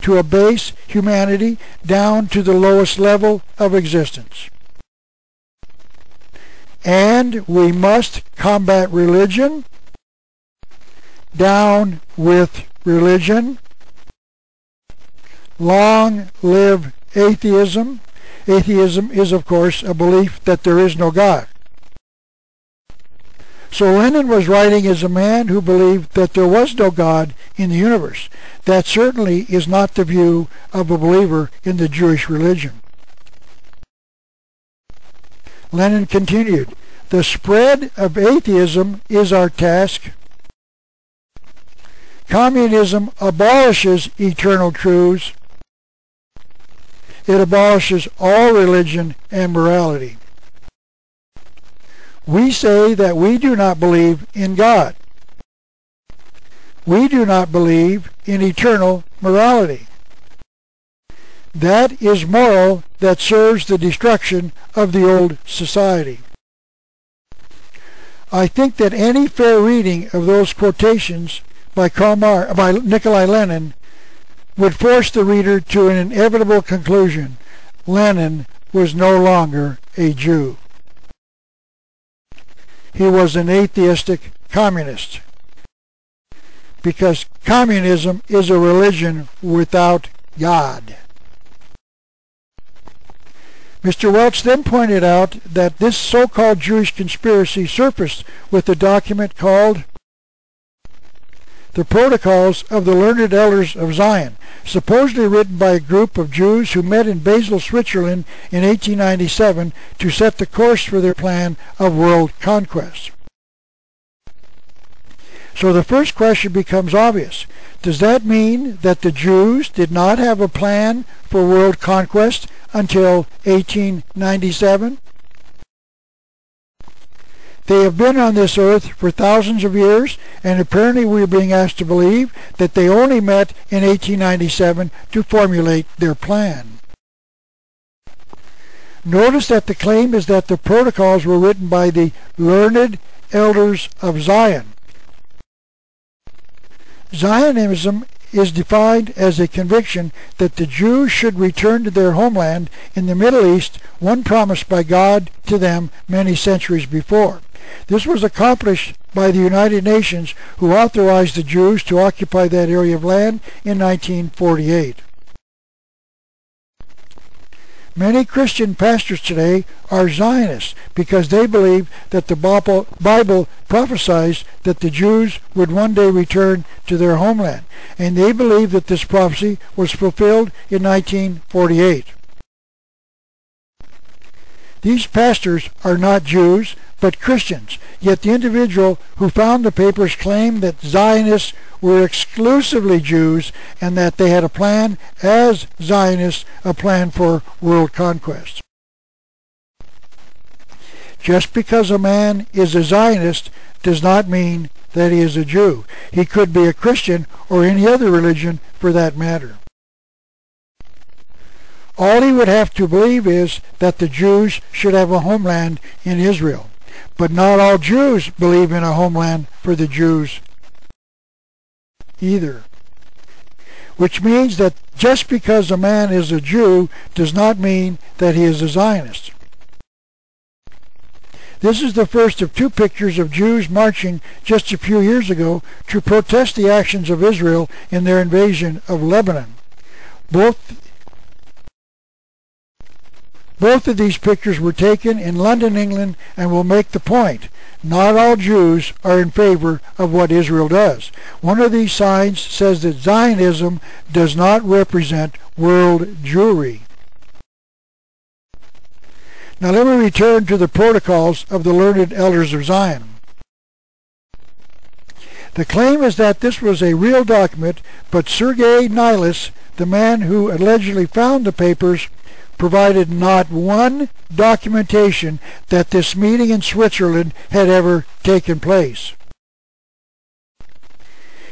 to abase humanity down to the lowest level of existence. And we must combat religion. Down with religion. Long live atheism. Atheism is, of course, a belief that there is no God. So Lenin was writing as a man who believed that there was no God in the universe. That certainly is not the view of a believer in the Jewish religion. Lenin continued, "The spread of atheism is our task. Communism abolishes eternal truths. It abolishes all religion and morality. We say that we do not believe in God. We do not believe in eternal morality. That is moral that serves the destruction of the old society." I think that any fair reading of those quotations by Nikolai Lenin would force the reader to an inevitable conclusion. Lenin was no longer a Jew. He was an atheistic communist, because communism is a religion without God. Mr. Welch then pointed out that this so-called Jewish conspiracy surfaced with the document called The Protocols of the Learned Elders of Zion, supposedly written by a group of Jews who met in Basel, Switzerland in 1897 to set the course for their plan of world conquest. So the first question becomes obvious. Does that mean that the Jews did not have a plan for world conquest until 1897? They have been on this earth for thousands of years, and apparently we are being asked to believe that they only met in 1897 to formulate their plan. Notice that the claim is that the protocols were written by the learned elders of Zion. Zionism is defined as a conviction that the Jews should return to their homeland in the Middle East, one promised by God to them many centuries before. This was accomplished by the United Nations, who authorized the Jews to occupy that area of land in 1948. Many Christian pastors today are Zionists because they believe that the Bible prophesies that the Jews would one day return to their homeland, and they believe that this prophecy was fulfilled in 1948. These pastors are not Jews, but Christians, yet the individual who found the papers claimed that Zionists were exclusively Jews and that they had a plan as Zionists, a plan for world conquest. Just because a man is a Zionist does not mean that he is a Jew. He could be a Christian or any other religion for that matter. All he would have to believe is that the Jews should have a homeland in Israel. But not all Jews believe in a homeland for the Jews either. Which means that just because a man is a Jew does not mean that he is a Zionist. This is the first of two pictures of Jews marching just a few years ago to protest the actions of Israel in their invasion of Lebanon. Both of these pictures were taken in London, England, and will make the point. Not all Jews are in favor of what Israel does. One of these signs says that Zionism does not represent world Jewry. Now let me return to the protocols of the learned elders of Zion. The claim is that this was a real document, but Sergei Nilus, the man who allegedly found the papers, provided not one documentation that this meeting in Switzerland had ever taken place.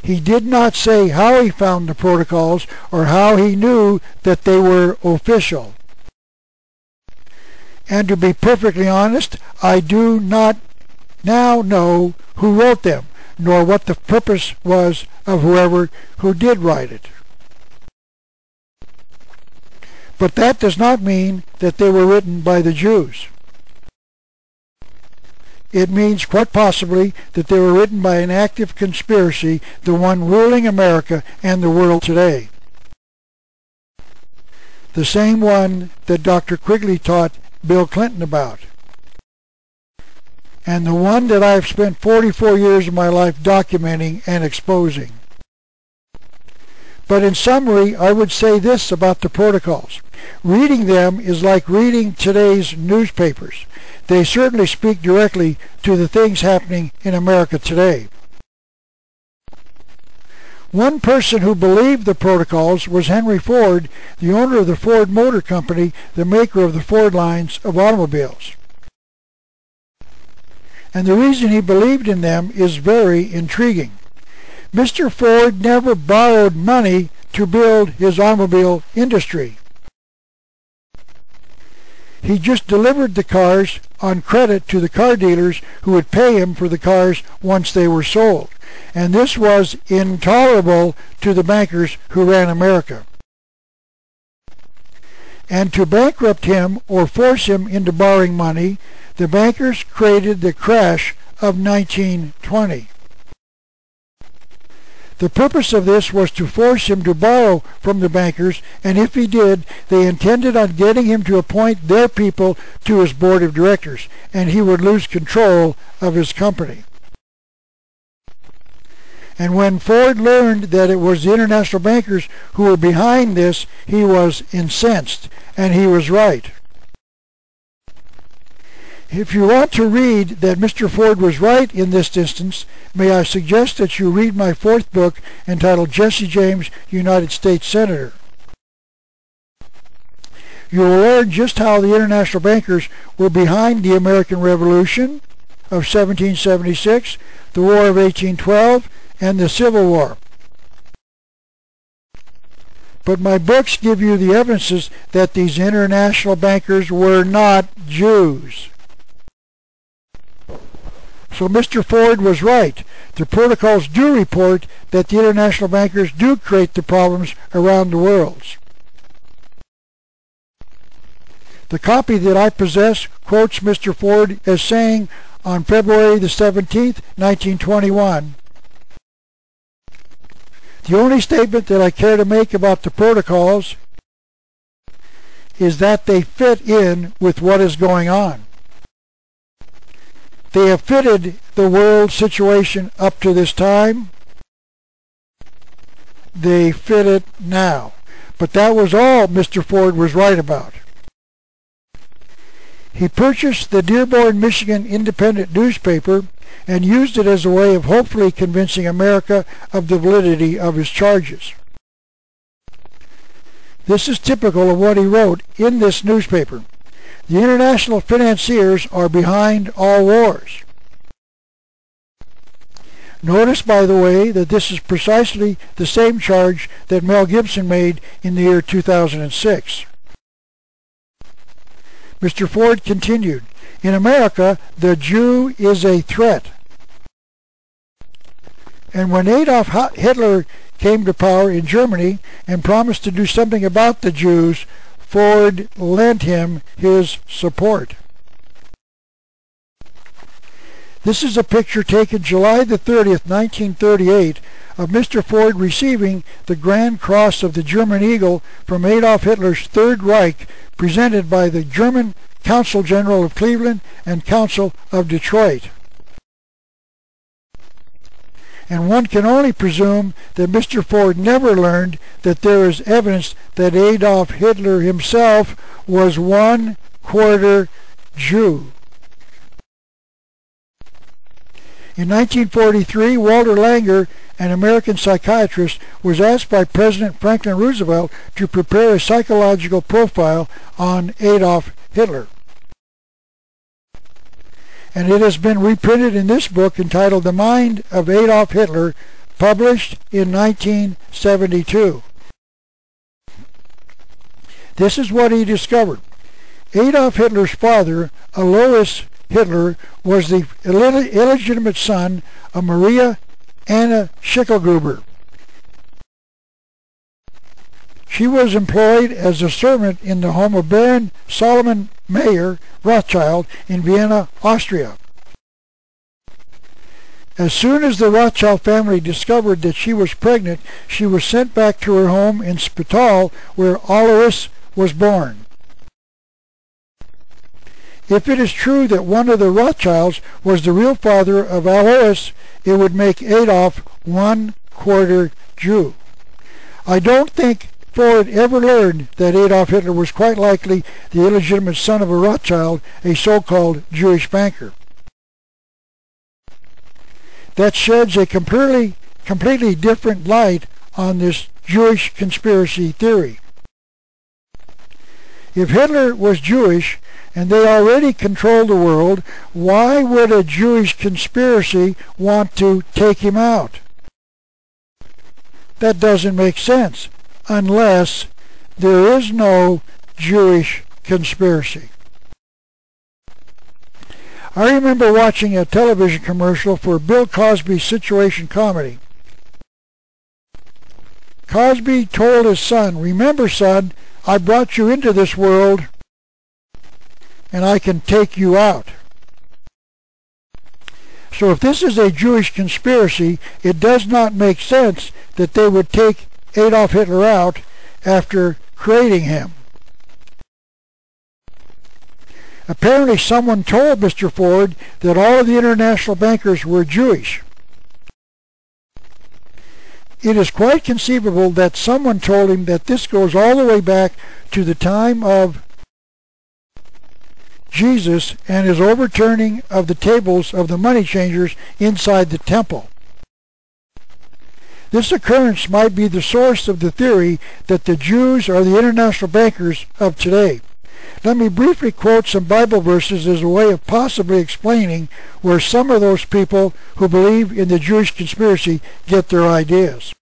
He did not say how he found the protocols or how he knew that they were official. And to be perfectly honest, I do not now know who wrote them, nor what the purpose was of whoever who did write it. But that does not mean that they were written by the Jews. It means quite possibly that they were written by an active conspiracy, the one ruling America and the world today. The same one that Dr. Quigley taught Bill Clinton about. And the one that I've spent 44 years of my life documenting and exposing. But in summary, I would say this about the protocols. Reading them is like reading today's newspapers. They certainly speak directly to the things happening in America today. One person who believed the protocols was Henry Ford, the owner of the Ford Motor Company, the maker of the Ford lines of automobiles. And the reason he believed in them is very intriguing. Mr. Ford never borrowed money to build his automobile industry. He just delivered the cars on credit to the car dealers who would pay him for the cars once they were sold. And this was intolerable to the bankers who ran America. And to bankrupt him or force him into borrowing money, the bankers created the crash of 1920. The purpose of this was to force him to borrow from the bankers, and if he did, they intended on getting him to appoint their people to his board of directors, and he would lose control of his company. And when Ford learned that it was the international bankers who were behind this, he was incensed, and he was right. If you want to read that Mr. Ford was right in this instance, may I suggest that you read my fourth book entitled Jesse James, United States Senator. You will learn just how the international bankers were behind the American Revolution of 1776, the War of 1812, and the Civil War. But my books give you the evidences that these international bankers were not Jews. So Mr. Ford was right. The protocols do report that the international bankers do create the problems around the world. The copy that I possess quotes Mr. Ford as saying on February the 17th, 1921, "The only statement that I care to make about the protocols is that they fit in with what is going on. They have fitted the world situation up to this time. They fit it now." But that was all Mr. Ford was right about. He purchased the Dearborn, Michigan Independent newspaper and used it as a way of hopefully convincing America of the validity of his charges. This is typical of what he wrote in this newspaper. "The international financiers are behind all wars." Notice, by the way, that this is precisely the same charge that Mel Gibson made in the year 2006. Mr. Ford continued, "In America, the Jew is a threat." And when Adolf Hitler came to power in Germany and promised to do something about the Jews, Ford lent him his support. This is a picture taken July the 30th, 1938, of Mr. Ford receiving the Grand Cross of the German Eagle from Adolf Hitler's Third Reich, presented by the German Consul General of Cleveland and Consul of Detroit. And one can only presume that Mr. Ford never learned that there is evidence that Adolf Hitler himself was 1/4 Jew. In 1943, Walter Langer, an American psychiatrist, was asked by President Franklin Roosevelt to prepare a psychological profile on Adolf Hitler. And it has been reprinted in this book entitled The Mind of Adolf Hitler, published in 1972. This is what he discovered. Adolf Hitler's father, Alois Hitler, was the illegitimate son of Maria Anna Schicklgruber. She was employed as a servant in the home of Baron Solomon Mayer Rothschild in Vienna, Austria. As soon as the Rothschild family discovered that she was pregnant, she was sent back to her home in Spital, where Alois was born. If it is true that one of the Rothschilds was the real father of Alois, it would make Adolf 1/4 Jew. I don't think Ford ever learned that Adolf Hitler was quite likely the illegitimate son of a Rothschild, a so-called Jewish banker. That sheds a completely different light on this Jewish conspiracy theory. If Hitler was Jewish and they already controlled the world, why would a Jewish conspiracy want to take him out? That doesn't make sense unless there is no Jewish conspiracy. I remember watching a television commercial for Bill Cosby's situation comedy. Cosby told his son, "Remember, son, I brought you into this world and I can take you out." So if this is a Jewish conspiracy, it does not make sense that they would take Adolf Hitler out after creating him. Apparently someone told Mr. Ford that all of the international bankers were Jewish. It is quite conceivable that someone told him that this goes all the way back to the time of Jesus and his overturning of the tables of the money changers inside the temple. This occurrence might be the source of the theory that the Jews are the international bankers of today. Let me briefly quote some Bible verses as a way of possibly explaining where some of those people who believe in the Jewish conspiracy get their ideas.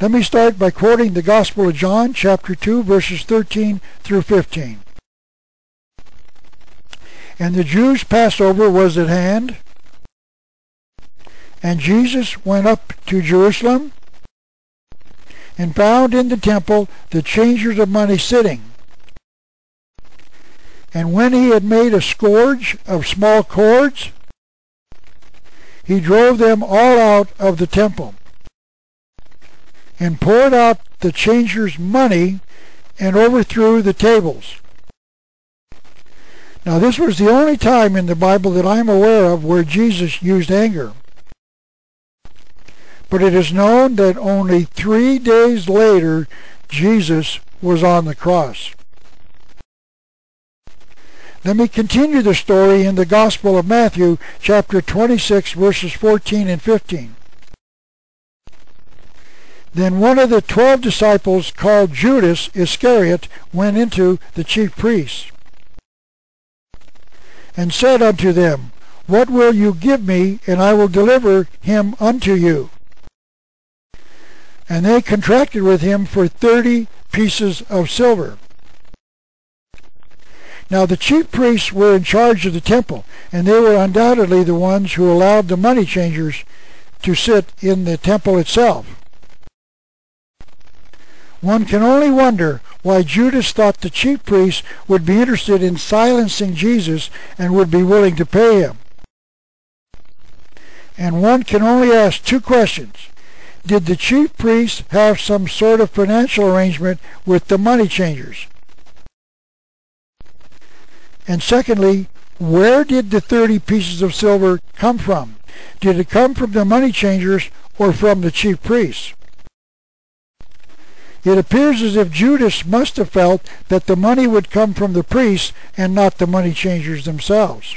Let me start by quoting the Gospel of John, chapter 2, verses 13 through 15. "And the Jews' Passover was at hand, and Jesus went up to Jerusalem, and found in the temple the changers of money sitting. And when he had made a scourge of small cords, he drove them all out of the temple, and poured out the changers' money, and overthrew the tables." Now this was the only time in the Bible that I am aware of where Jesus used anger. But it is known that only 3 days later, Jesus was on the cross. Let me continue the story in the Gospel of Matthew, chapter 26, verses 14 and 15. "Then one of the 12 disciples, called Judas Iscariot, went into the chief priests, and said unto them, What will you give me, and I will deliver him unto you? And they contracted with him for 30 pieces of silver. Now the chief priests were in charge of the temple, and they were undoubtedly the ones who allowed the money changers to sit in the temple itself. One can only wonder why Judas thought the chief priests would be interested in silencing Jesus and would be willing to pay him. And one can only ask 2 questions. Did the chief priests have some sort of financial arrangement with the money changers? And secondly, where did the 30 pieces of silver come from? Did it come from the money changers or from the chief priests? It appears as if Judas must have felt that the money would come from the priests and not the money changers themselves.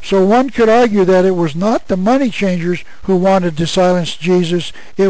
So one could argue that it was not the money changers who wanted to silence Jesus, it